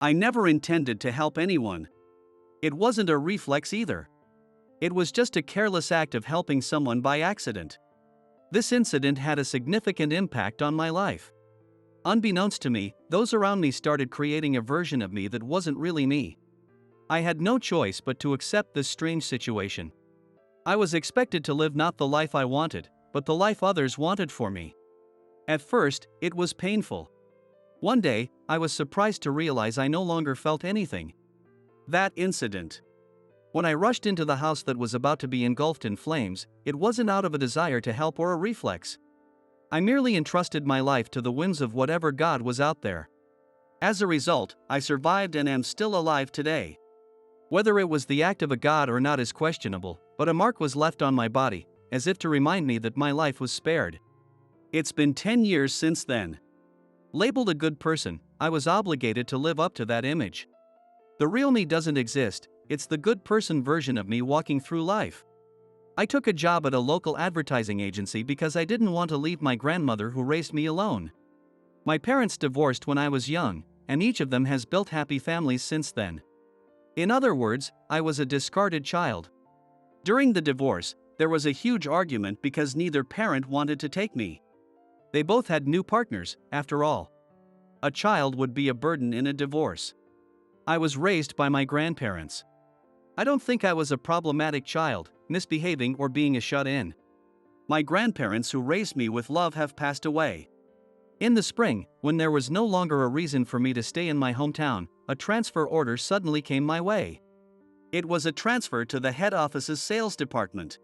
I never intended to help anyone. It wasn't a reflex either. It was just a careless act of helping someone by accident. This incident had a significant impact on my life. Unbeknownst to me, those around me started creating a version of me that wasn't really me. I had no choice but to accept this strange situation. I was expected to live not the life I wanted, but the life others wanted for me. At first, it was painful. One day, I was surprised to realize I no longer felt anything. That incident. When I rushed into the house that was about to be engulfed in flames, it wasn't out of a desire to help or a reflex. I merely entrusted my life to the whims of whatever God was out there. As a result, I survived and am still alive today. Whether it was the act of a God or not is questionable, but a mark was left on my body, as if to remind me that my life was spared. It's been 10 years since then. Labeled a good person, I was obligated to live up to that image. The real me doesn't exist, it's the good person version of me walking through life. I took a job at a local advertising agency because I didn't want to leave my grandmother who raised me alone. My parents divorced when I was young, and each of them has built happy families since then. In other words, I was a discarded child. During the divorce, there was a huge argument because neither parent wanted to take me. They both had new partners, after all. A child would be a burden in a divorce. I was raised by my grandparents. I don't think I was a problematic child, misbehaving or being a shut-in. My grandparents who raised me with love have passed away. In the spring, when there was no longer a reason for me to stay in my hometown, a transfer order suddenly came my way. It was a transfer to the head office's sales department.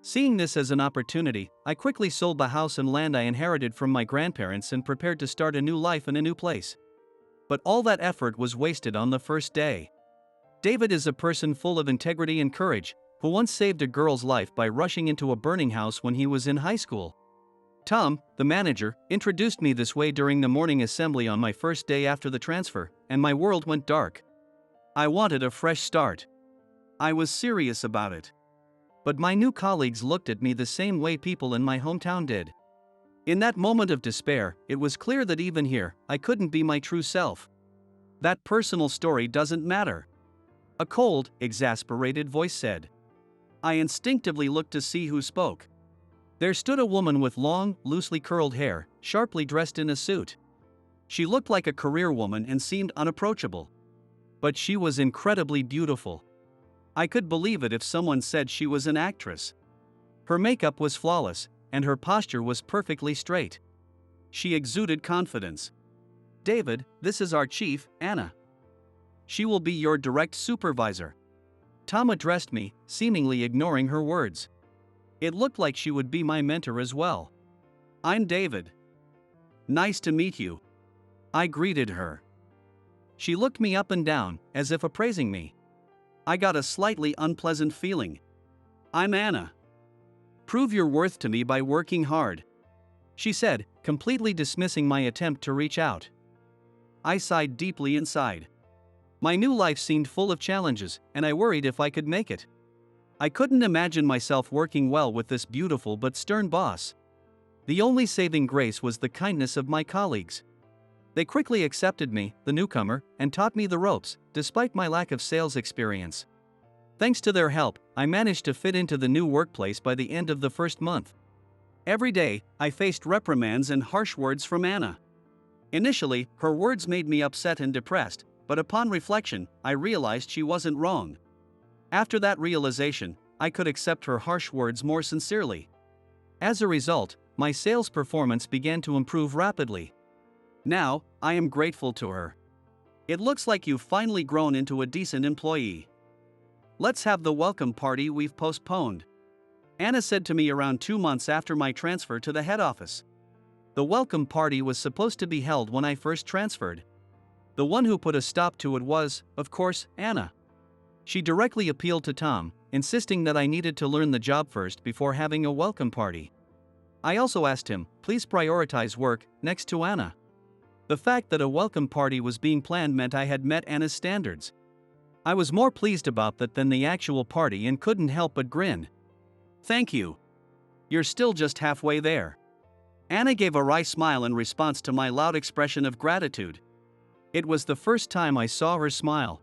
Seeing this as an opportunity, I quickly sold the house and land I inherited from my grandparents and prepared to start a new life in a new place. But all that effort was wasted on the first day. David is a person full of integrity and courage, who once saved a girl's life by rushing into a burning house when he was in high school. Tom, the manager, introduced me this way during the morning assembly on my first day after the transfer, and my world went dark. I wanted a fresh start. I was serious about it. But my new colleagues looked at me the same way people in my hometown did. In that moment of despair, it was clear that even here, I couldn't be my true self. That personal story doesn't matter. A cold, exasperated voice said. I instinctively looked to see who spoke. There stood a woman with long, loosely curled hair, sharply dressed in a suit. She looked like a career woman and seemed unapproachable. But she was incredibly beautiful. I could believe it if someone said she was an actress. Her makeup was flawless, and her posture was perfectly straight. She exuded confidence. David, this is our chief, Anna. She will be your direct supervisor. Tom addressed me, seemingly ignoring her words. It looked like she would be my mentor as well. I'm David. Nice to meet you. I greeted her. She looked me up and down, as if appraising me. I got a slightly unpleasant feeling. I'm Anna. Prove your worth to me by working hard, she said, completely dismissing my attempt to reach out. I sighed deeply inside. My new life seemed full of challenges, and I worried if I could make it. I couldn't imagine myself working well with this beautiful but stern boss. The only saving grace was the kindness of my colleagues. They quickly accepted me, the newcomer, and taught me the ropes, despite my lack of sales experience. Thanks to their help, I managed to fit into the new workplace by the end of the first month. Every day, I faced reprimands and harsh words from Anna. Initially, her words made me upset and depressed, but upon reflection, I realized she wasn't wrong. After that realization, I could accept her harsh words more sincerely. As a result, my sales performance began to improve rapidly. Now, I am grateful to her. It looks like you've finally grown into a decent employee. Let's have the welcome party we've postponed, Anna said to me around 2 months after my transfer to the head office. The welcome party was supposed to be held when I first transferred. The one who put a stop to it was, of course, Anna. She directly appealed to Tom, insisting that I needed to learn the job first before having a welcome party. I also asked him, please prioritize work, next to Anna. The fact that a welcome party was being planned meant I had met Anna's standards. I was more pleased about that than the actual party and couldn't help but grin. Thank you. You're still just halfway there. Anna gave a wry smile in response to my loud expression of gratitude. It was the first time I saw her smile.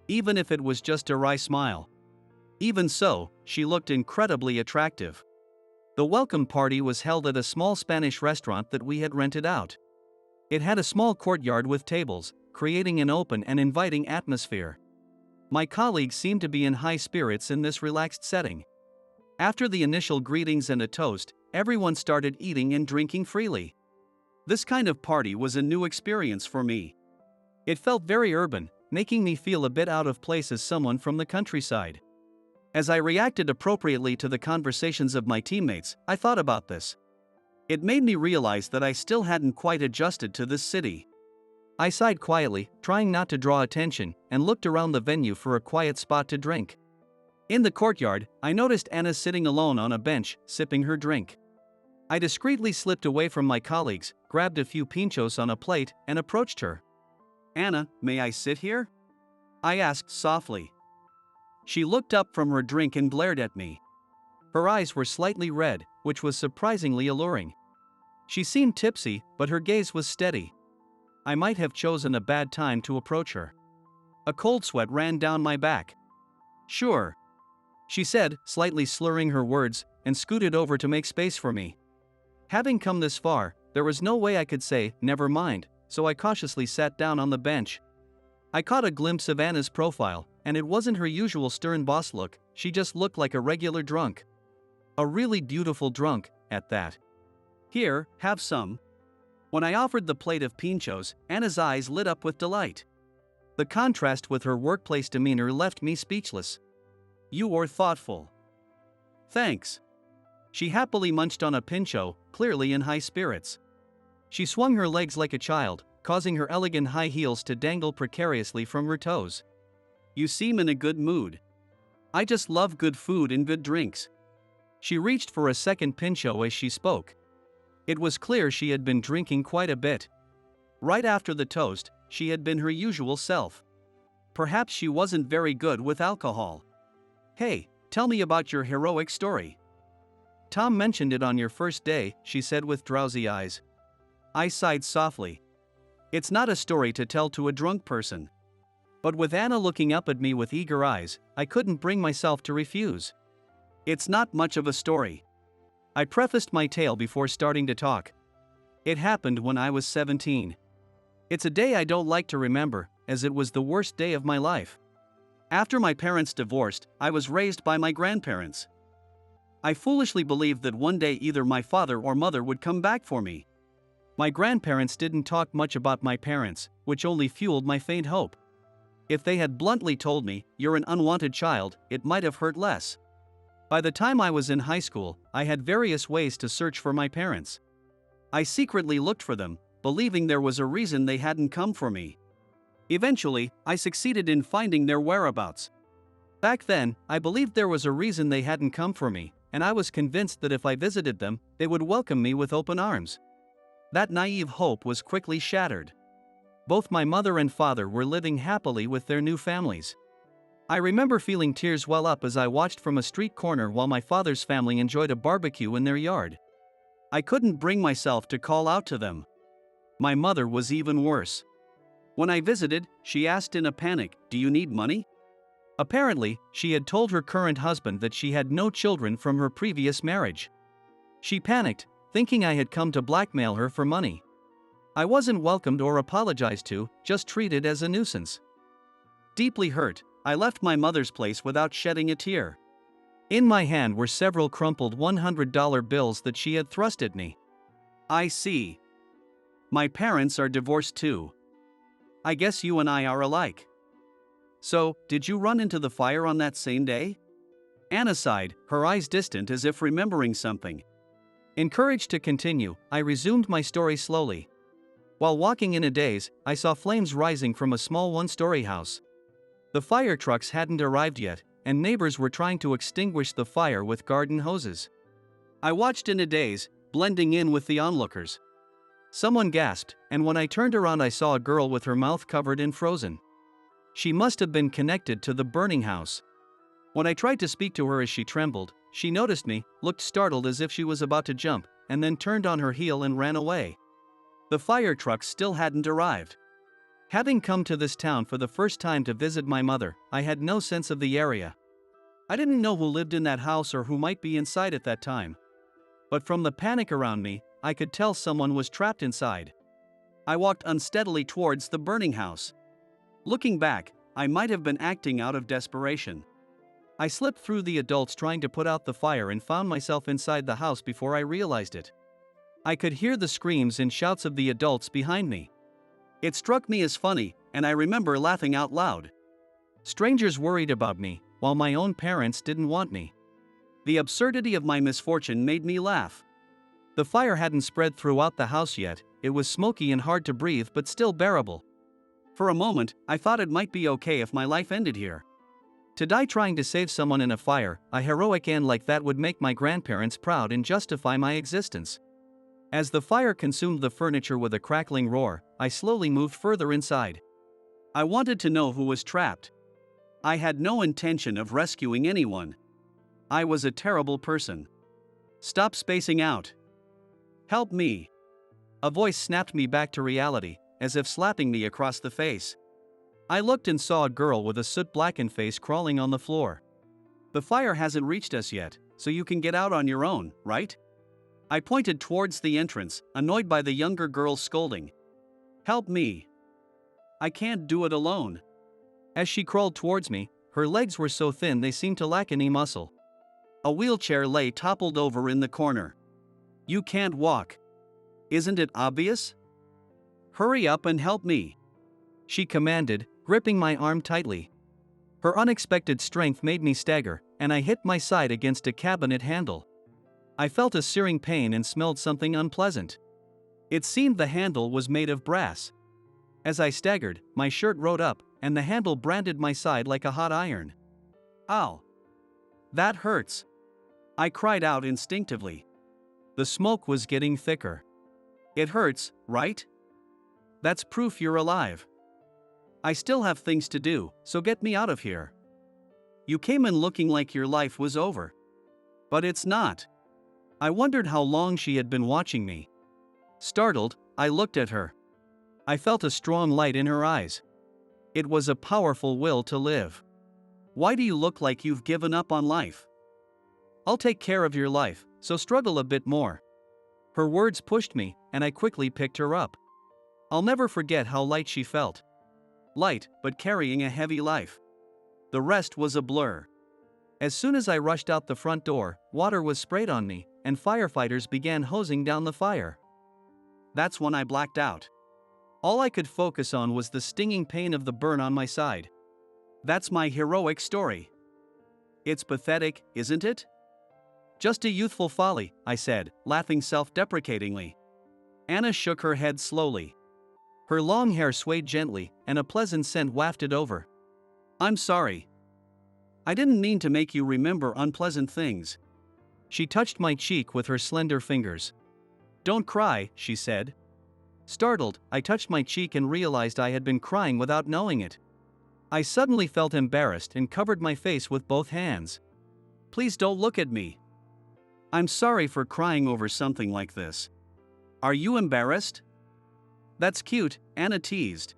Even if it was just a wry smile. Even so, she looked incredibly attractive. The welcome party was held at a small Spanish restaurant that we had rented out. It had a small courtyard with tables, creating an open and inviting atmosphere. My colleagues seemed to be in high spirits in this relaxed setting. After the initial greetings and a toast, everyone started eating and drinking freely. This kind of party was a new experience for me. It felt very urban, making me feel a bit out of place as someone from the countryside. As I reacted appropriately to the conversations of my teammates, I thought about this. It made me realize that I still hadn't quite adjusted to this city. I sighed quietly, trying not to draw attention, and looked around the venue for a quiet spot to drink. In the courtyard, I noticed Anna sitting alone on a bench, sipping her drink. I discreetly slipped away from my colleagues, grabbed a few pinchos on a plate, and approached her. "Anna, may I sit here?" I asked softly. She looked up from her drink and glared at me. Her eyes were slightly red, which was surprisingly alluring. She seemed tipsy, but her gaze was steady. I might have chosen a bad time to approach her. A cold sweat ran down my back. "Sure," she said, slightly slurring her words, and scooted over to make space for me. Having come this far, there was no way I could say, "Never mind," so I cautiously sat down on the bench. I caught a glimpse of Anna's profile, and it wasn't her usual stern boss look, she just looked like a regular drunk. A really beautiful drunk, at that. "Here, have some." When I offered the plate of pinchos, Anna's eyes lit up with delight. The contrast with her workplace demeanor left me speechless. "You were thoughtful." "Thanks." She happily munched on a pincho, clearly in high spirits. She swung her legs like a child, causing her elegant high heels to dangle precariously from her toes. "You seem in a good mood." "I just love good food and good drinks." She reached for a second pincho as she spoke. It was clear she had been drinking quite a bit. Right after the toast, she had been her usual self. Perhaps she wasn't very good with alcohol. "Hey, tell me about your heroic story." "Tom mentioned it on your first day," she said with drowsy eyes. I sighed softly. It's not a story to tell to a drunk person. But with Anna looking up at me with eager eyes, I couldn't bring myself to refuse. "It's not much of a story." I prefaced my tale before starting to talk. "It happened when I was 17. It's a day I don't like to remember, as it was the worst day of my life. After my parents divorced, I was raised by my grandparents. I foolishly believed that one day either my father or mother would come back for me. My grandparents didn't talk much about my parents, which only fueled my faint hope. If they had bluntly told me, 'You're an unwanted child,' it might have hurt less. By the time I was in high school, I had various ways to search for my parents. I secretly looked for them, believing there was a reason they hadn't come for me. Eventually, I succeeded in finding their whereabouts. Back then, I believed there was a reason they hadn't come for me, and I was convinced that if I visited them, they would welcome me with open arms. That naive hope was quickly shattered. Both my mother and father were living happily with their new families. I remember feeling tears well up as I watched from a street corner while my father's family enjoyed a barbecue in their yard. I couldn't bring myself to call out to them. My mother was even worse. When I visited, she asked in a panic, "Do you need money?" Apparently, she had told her current husband that she had no children from her previous marriage. She panicked, thinking I had come to blackmail her for money. I wasn't welcomed or apologized to, just treated as a nuisance. Deeply hurt, I left my mother's place without shedding a tear. In my hand were several crumpled $100 bills that she had thrust at me. "I see. My parents are divorced too. I guess you and I are alike. So, did you run into the fire on that same day?" Anna sighed, her eyes distant as if remembering something. Encouraged to continue, I resumed my story slowly. While walking in a daze, I saw flames rising from a small one-story house. The fire trucks hadn't arrived yet, and neighbors were trying to extinguish the fire with garden hoses. I watched in a daze, blending in with the onlookers. Someone gasped, and when I turned around I saw a girl with her mouth covered in frozen. She must have been connected to the burning house. When I tried to speak to her as she trembled, she noticed me, looked startled as if she was about to jump, and then turned on her heel and ran away. The fire trucks still hadn't arrived. Having come to this town for the first time to visit my mother, I had no sense of the area. I didn't know who lived in that house or who might be inside at that time. But from the panic around me, I could tell someone was trapped inside. I walked unsteadily towards the burning house. Looking back, I might have been acting out of desperation. I slipped through the adults trying to put out the fire and found myself inside the house before I realized it. I could hear the screams and shouts of the adults behind me. It struck me as funny, and I remember laughing out loud. Strangers worried about me, while my own parents didn't want me. The absurdity of my misfortune made me laugh. The fire hadn't spread throughout the house yet, it was smoky and hard to breathe but still bearable. For a moment, I thought it might be okay if my life ended here. To die trying to save someone in a fire, a heroic end like that would make my grandparents proud and justify my existence. As the fire consumed the furniture with a crackling roar, I slowly moved further inside. I wanted to know who was trapped. I had no intention of rescuing anyone. I was a terrible person. Stop spacing out. Help me. A voice snapped me back to reality, as if slapping me across the face. I looked and saw a girl with a soot-blackened face crawling on the floor. The fire hasn't reached us yet, so you can get out on your own, right? I pointed towards the entrance, annoyed by the younger girl's scolding. Help me. I can't do it alone. As she crawled towards me, her legs were so thin they seemed to lack any muscle. A wheelchair lay toppled over in the corner. You can't walk. Isn't it obvious? Hurry up and help me, she commanded, gripping my arm tightly. Her unexpected strength made me stagger, and I hit my side against a cabinet handle. I felt a searing pain and smelled something unpleasant. It seemed the handle was made of brass. As I staggered, my shirt rode up, and the handle branded my side like a hot iron. Ow! That hurts! I cried out instinctively. The smoke was getting thicker. It hurts, right? That's proof you're alive. I still have things to do, so get me out of here. You came in looking like your life was over. But it's not. I wondered how long she had been watching me. Startled, I looked at her. I felt a strong light in her eyes. It was a powerful will to live. Why do you look like you've given up on life? I'll take care of your life, so struggle a bit more. Her words pushed me, and I quickly picked her up. I'll never forget how light she felt. Light, but carrying a heavy life. The rest was a blur. As soon as I rushed out the front door, water was sprayed on me, and firefighters began hosing down the fire. That's when I blacked out. All I could focus on was the stinging pain of the burn on my side. That's my heroic story. It's pathetic, isn't it? Just a youthful folly, I said, laughing self-deprecatingly. Anna shook her head slowly. Her long hair swayed gently, and a pleasant scent wafted over. I'm sorry. I didn't mean to make you remember unpleasant things. She touched my cheek with her slender fingers. Don't cry, she said. Startled, I touched my cheek and realized I had been crying without knowing it. I suddenly felt embarrassed and covered my face with both hands. Please don't look at me. I'm sorry for crying over something like this. Are you embarrassed? That's cute, Anna teased.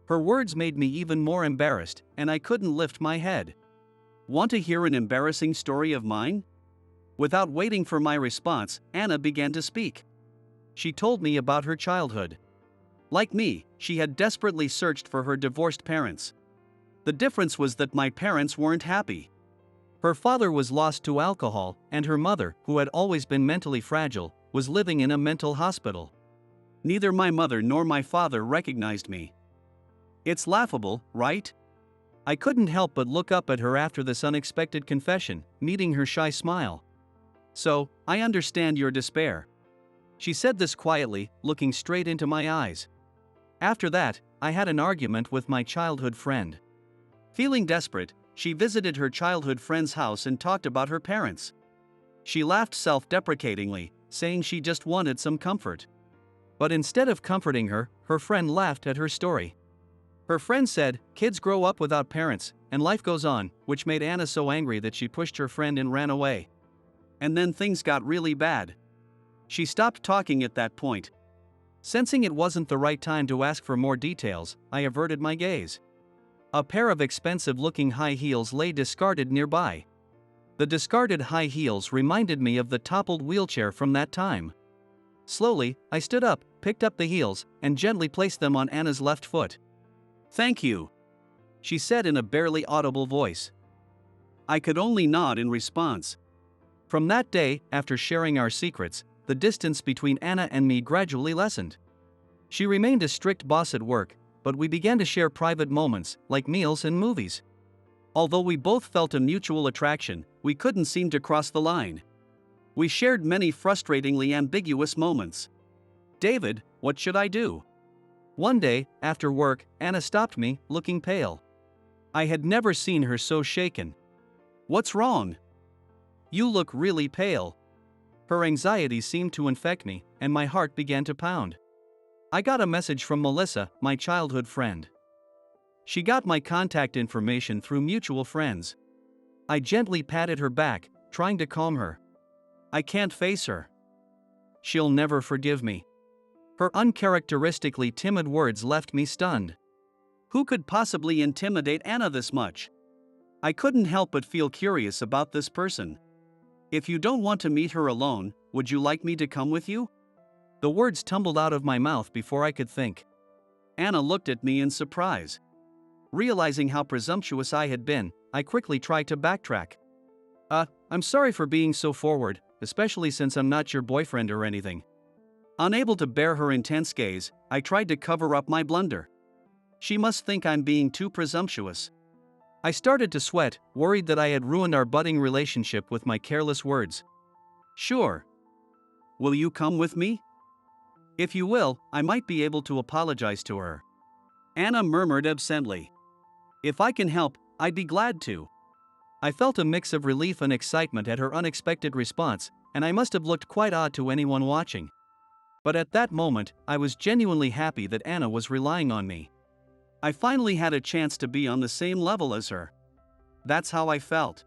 Her words made me even more embarrassed, and I couldn't lift my head. Want to hear an embarrassing story of mine? Without waiting for my response, Anna began to speak. She told me about her childhood. Like me, she had desperately searched for her divorced parents. The difference was that my parents weren't happy. Her father was lost to alcohol, and her mother, who had always been mentally fragile, was living in a mental hospital. Neither my mother nor my father recognized me. It's laughable, right? I couldn't help but look up at her after this unexpected confession, meeting her shy smile. So, I understand your despair. She said this quietly, looking straight into my eyes. After that, I had an argument with my childhood friend. Feeling desperate, she visited her childhood friend's house and talked about her parents. She laughed self-deprecatingly, saying she just wanted some comfort. But instead of comforting her, her friend laughed at her story. Her friend said, kids grow up without parents, and life goes on, which made Anna so angry that she pushed her friend and ran away. And then things got really bad. She stopped talking at that point. Sensing it wasn't the right time to ask for more details, I averted my gaze. A pair of expensive-looking high heels lay discarded nearby. The discarded high heels reminded me of the toppled wheelchair from that time. Slowly, I stood up, picked up the heels, and gently placed them on Anna's left foot. "Thank you," she said in a barely audible voice. I could only nod in response. From that day, after sharing our secrets, the distance between Anna and me gradually lessened. She remained a strict boss at work, but we began to share private moments, like meals and movies. Although we both felt a mutual attraction, we couldn't seem to cross the line. We shared many frustratingly ambiguous moments. "David, what should I do?" One day, after work, Anna stopped me, looking pale. I had never seen her so shaken. "What's wrong? You look really pale." Her anxiety seemed to infect me, and my heart began to pound. I got a message from Melissa, my childhood friend. She got my contact information through mutual friends. I gently patted her back, trying to calm her. "I can't face her. She'll never forgive me." Her uncharacteristically timid words left me stunned. Who could possibly intimidate Anna this much? I couldn't help but feel curious about this person. "If you don't want to meet her alone, would you like me to come with you?" The words tumbled out of my mouth before I could think. Anna looked at me in surprise. Realizing how presumptuous I had been, I quickly tried to backtrack. I'm sorry for being so forward, especially since I'm not your boyfriend or anything." Unable to bear her intense gaze, I tried to cover up my blunder. She must think I'm being too presumptuous. I started to sweat, worried that I had ruined our budding relationship with my careless words. "Sure. Will you come with me?" "If you will, I might be able to apologize to her," Anna murmured absently. "If I can help, I'd be glad to." I felt a mix of relief and excitement at her unexpected response, and I must have looked quite odd to anyone watching. But at that moment, I was genuinely happy that Anna was relying on me. I finally had a chance to be on the same level as her. That's how I felt.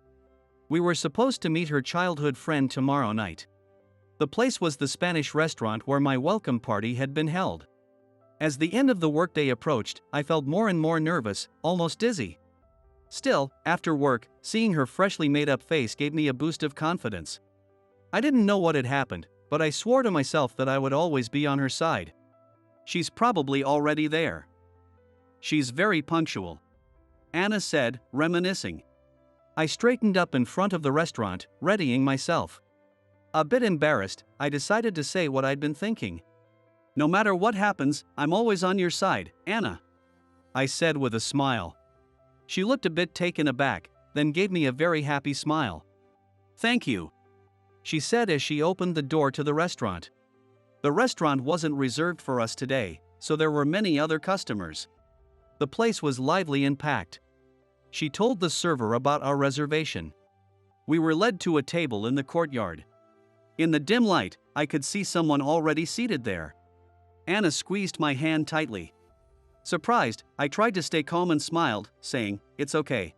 We were supposed to meet her childhood friend tomorrow night. The place was the Spanish restaurant where my welcome party had been held. As the end of the workday approached, I felt more and more nervous, almost dizzy. Still, after work, seeing her freshly made-up face gave me a boost of confidence. I didn't know what had happened, but I swore to myself that I would always be on her side. "She's probably already there. She's very punctual," Anna said, reminiscing. I straightened up in front of the restaurant, readying myself. A bit embarrassed, I decided to say what I'd been thinking. "No matter what happens, I'm always on your side, Anna," I said with a smile. She looked a bit taken aback, then gave me a very happy smile. "Thank you," she said as she opened the door to the restaurant. The restaurant wasn't reserved for us today, so there were many other customers. The place was lively and packed. She told the server about our reservation. We were led to a table in the courtyard. In the dim light, I could see someone already seated there. Anna squeezed my hand tightly. Surprised, I tried to stay calm and smiled, saying, "It's okay."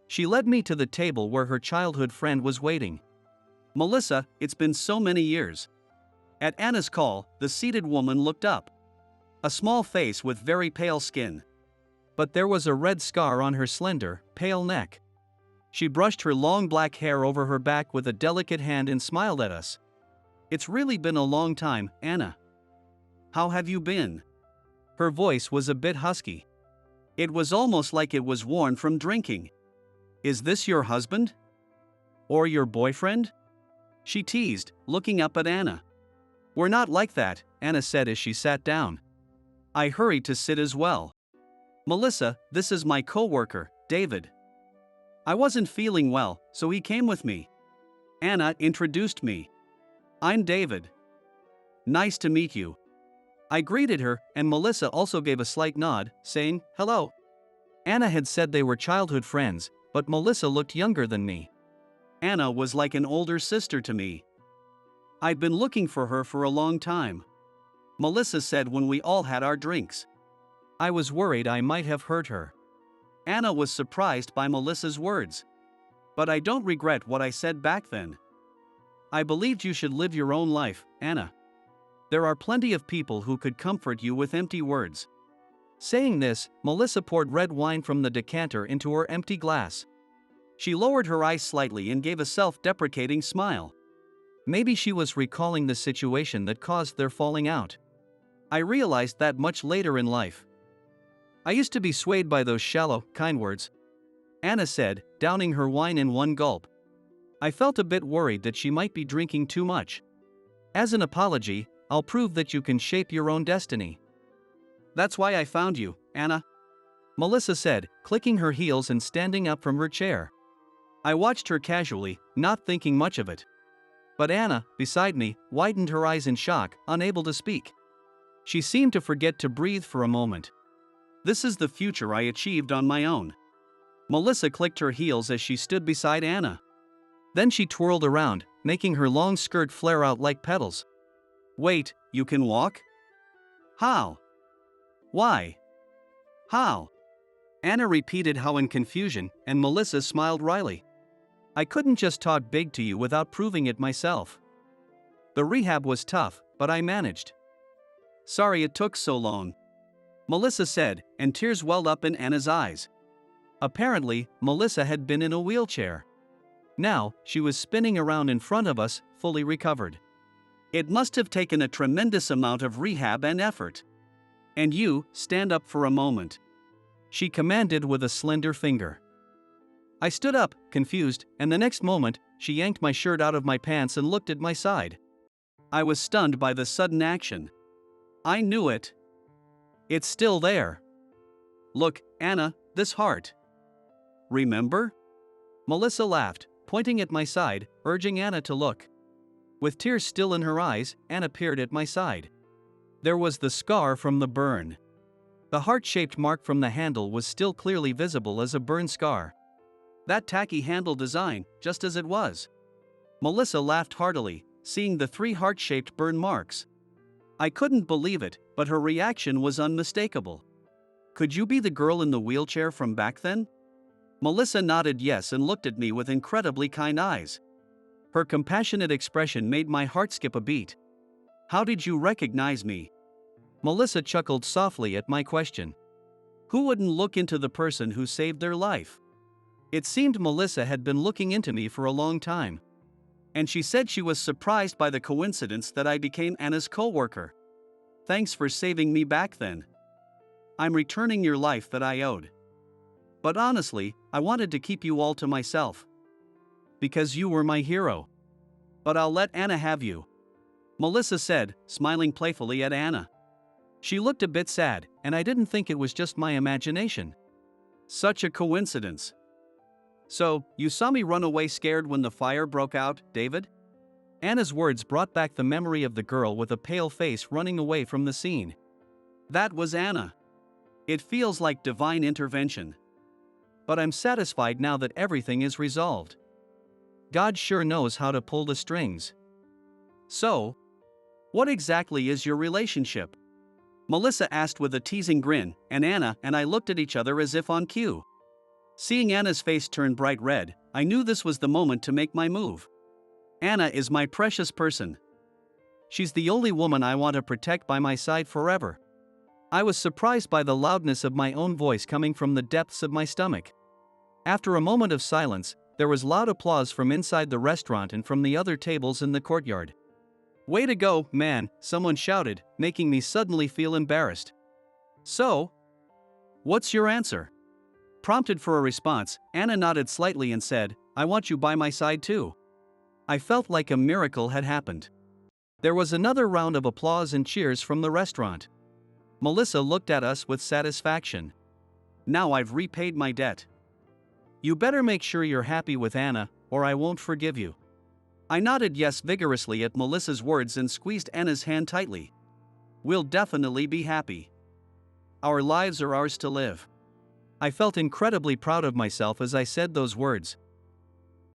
She led me to the table where her childhood friend was waiting. "Melissa, it's been so many years." At Anna's call, the seated woman looked up. A small face with very pale skin. But there was a red scar on her slender, pale neck. She brushed her long black hair over her back with a delicate hand and smiled at us. "It's really been a long time, Anna. How have you been?" Her voice was a bit husky. It was almost like it was worn from drinking. "Is this your husband? Or your boyfriend?" she teased, looking up at Anna. "We're not like that," Anna said as she sat down. I hurried to sit as well. "Melissa, this is my co-worker, David. I wasn't feeling well, so he came with me." Anna introduced me. "I'm David. Nice to meet you." I greeted her, and Melissa also gave a slight nod, saying, "Hello." Anna had said they were childhood friends, but Melissa looked younger than me. Anna was like an older sister to me. I'd been looking for her for a long time, Melissa said when we all had our drinks. I was worried I might have hurt her. Anna was surprised by Melissa's words. "But I don't regret what I said back then. I believed you should live your own life, Anna. There are plenty of people who could comfort you with empty words. Saying this, Melissa poured red wine from the decanter into her empty glass. She lowered her eyes slightly and gave a self-deprecating smile. Maybe she was recalling the situation that caused their falling out. I realized that much later in life. I used to be swayed by those shallow, kind words, Anna said, downing her wine in one gulp. I felt a bit worried that she might be drinking too much. As an apology, I'll prove that you can shape your own destiny. That's why I found you, Anna, Melissa said, clicking her heels and standing up from her chair. I watched her casually, not thinking much of it. But Anna, beside me, widened her eyes in shock, unable to speak. She seemed to forget to breathe for a moment. This is the future I achieved on my own. Melissa clicked her heels as she stood beside Anna. Then she twirled around, making her long skirt flare out like petals. Wait, you can walk? How? Why? How? Anna repeated how in confusion, and Melissa smiled wryly. I couldn't just talk big to you without proving it myself. The rehab was tough, but I managed. Sorry it took so long, Melissa said, and tears welled up in Anna's eyes. Apparently, Melissa had been in a wheelchair. Now, she was spinning around in front of us, fully recovered. It must have taken a tremendous amount of rehab and effort. And you, stand up for a moment, she commanded with a slender finger. I stood up, confused, and the next moment, she yanked my shirt out of my pants and looked at my side. I was stunned by the sudden action. I knew it. It's still there. Look, Anna, this heart. Remember? Melissa laughed, pointing at my side, urging Anna to look. With tears still in her eyes, Anna peered at my side. There was the scar from the burn. The heart-shaped mark from the handle was still clearly visible as a burn scar. That tacky handle design, just as it was. Melissa laughed heartily, seeing the 3 heart-shaped burn marks. I couldn't believe it, but her reaction was unmistakable. Could you be the girl in the wheelchair from back then? Melissa nodded yes and looked at me with incredibly kind eyes. Her compassionate expression made my heart skip a beat. How did you recognize me? Melissa chuckled softly at my question. Who wouldn't look into the person who saved their life? It seemed Melissa had been looking into me for a long time. And she said she was surprised by the coincidence that I became Anna's co-worker. Thanks for saving me back then. I'm returning your life that I owed. But honestly, I wanted to keep you all to myself. Because you were my hero. But I'll let Anna have you, Melissa said, smiling playfully at Anna. She looked a bit sad, and I didn't think it was just my imagination. Such a coincidence. So, you saw me run away scared when the fire broke out, David? Anna's words brought back the memory of the girl with a pale face running away from the scene. That was Anna. It feels like divine intervention. But I'm satisfied now that everything is resolved. God sure knows how to pull the strings. So, what exactly is your relationship? Melissa asked with a teasing grin, and Anna and I looked at each other as if on cue. Seeing Anna's face turn bright red, I knew this was the moment to make my move. Anna is my precious person. She's the only woman I want to protect by my side forever. I was surprised by the loudness of my own voice coming from the depths of my stomach. After a moment of silence, there was loud applause from inside the restaurant and from the other tables in the courtyard. Way to go, man, someone shouted, making me suddenly feel embarrassed. So, what's your answer? Prompted for a response, Anna nodded slightly and said, I want you by my side too. I felt like a miracle had happened. There was another round of applause and cheers from the restaurant. Melissa looked at us with satisfaction. Now I've repaid my debt. You better make sure you're happy with Anna, or I won't forgive you. I nodded yes vigorously at Melissa's words and squeezed Anna's hand tightly. We'll definitely be happy. Our lives are ours to live. I felt incredibly proud of myself as I said those words,